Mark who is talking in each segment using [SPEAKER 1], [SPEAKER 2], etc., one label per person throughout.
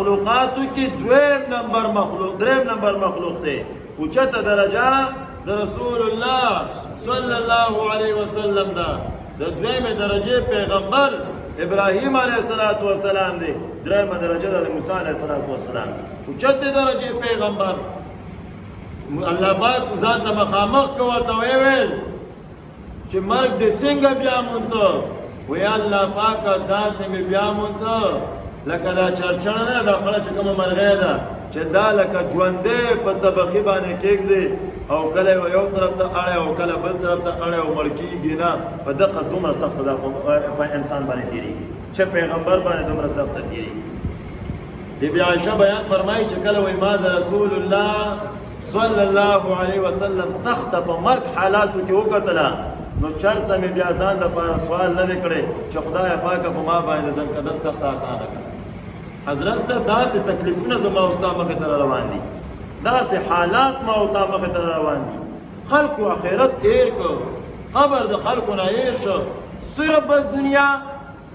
[SPEAKER 1] مخلوقاتو کی دریم نمبر مخلوق تے اوچت درجہ دا رسول اللہ صلی اللہ علیہ وسلم دا دویم درجے پیغمبر ابراہیم علیہ السلام دے دریم درجہ دا موسیٰ علیہ السلام اوچت درجے پیغمبر اللہ پاک ذات مخامخ کورتا ویویل چه مرگ دے سنگ بیامونتا وی اللہ پاک دا سنگ بیامونتا لکه دا چرچنه نه دا خړه چې کومه مرغۍ ده چې دا لکه ژوندی په طبخي باندې کېږدي او کله یو طرف ته اړی او کله بل طرف ته اړی او مړ کېږي نه په دقه دومره سخته ده په انسان باندې تېرېږي چې پیغمبر باندې دومره سخته تېرېږي بی عایشه بیان فرمایي چې کله وایي ما د رسول الله صلی الله علیه وسلم سخته په مرګ حالاتو کې وکتله نو چرته مې بیا ځان دپاره سوال نه دی کړی چې خدایه پاکه په ما باندې ځم کدن سخته اسانه کړه حضرت صاحب داسې تکلیفونه زما او ستا مخې ته روان دي داسې حالات ما او تا مخې ته روان دي خلکو آخرت تیر کړ قبر د خلکو نه هیر شو صرف بس دنیا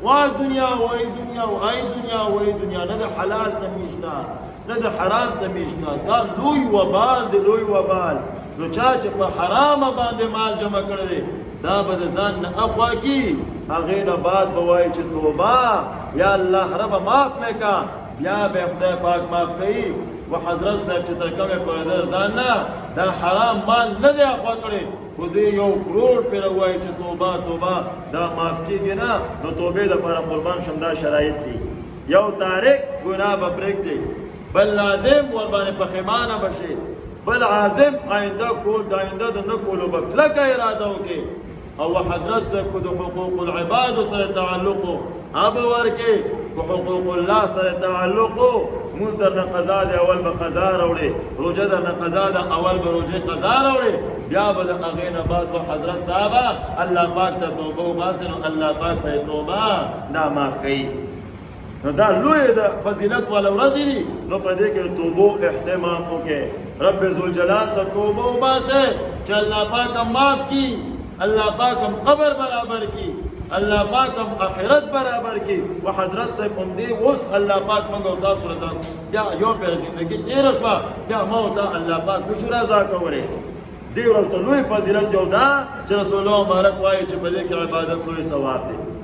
[SPEAKER 1] وای دنیا وای دنیا وای دنیا وای دنیا نه د حلال تمیز شته نه د حرام تمیز شته دا لوی وبال دی لوی وبال نو چا چې په حرامه باندې مال جمع کړی دی دا به د ځان نه اخوا کی هغې نه بعد به وایي چې توبه یا الله ربه معاف مې کا بیا به خدای پاک معاف کوي و حضرت صاحب چې تر کومې پورې د ځان نه دا حرام مال نه دی اخوا کړی خو دې 1 کروڑ پرې وایي چې توبه توبه دا معاف کېږي نه نو توبې دپاره قربان شم دا شرایط دي یو تارک ګناه به پرېږدي بل نادم ورباندې پښیمانه به شي بل عازم آئنده کول د آئنده د نه کولو به کلکه اراده وکړي او حضرت صاحب کو د حقوق العباد سره تعلق اب ورکه کو حقوق الله سره تعلق موږ درنه قضا دی اول به قضا راوړي روزه درنه قضا ده اول به روزه قضا راوړي بیا به د هغې نه بعد و حضرت صاحبه الله پاک ته توبه وباسي نو الله پاک به توبه دا معاف کوي نو دا لوی د فضیلت والا ورځې دي نو په دې کې توبو اهتمام وکړئ رب ذوالجلال ته توبه وباسئ چې الله پاک هم معاف کړي اللہ پاک ہم قبر برابر کی اللہ پاک ہم آخرت برابر کی و حضرت صاحب ہم دی اس اللہ پاک منگو تاسو رضا بیا یو پیر زندگی تیر شوا بیا موتا اللہ پاک کشو رضا کوره دی ورځ ته لوی فضیلت یو دا چې رسول الله مبارک وایي چې په دې کې عبادت لوی ثواب دی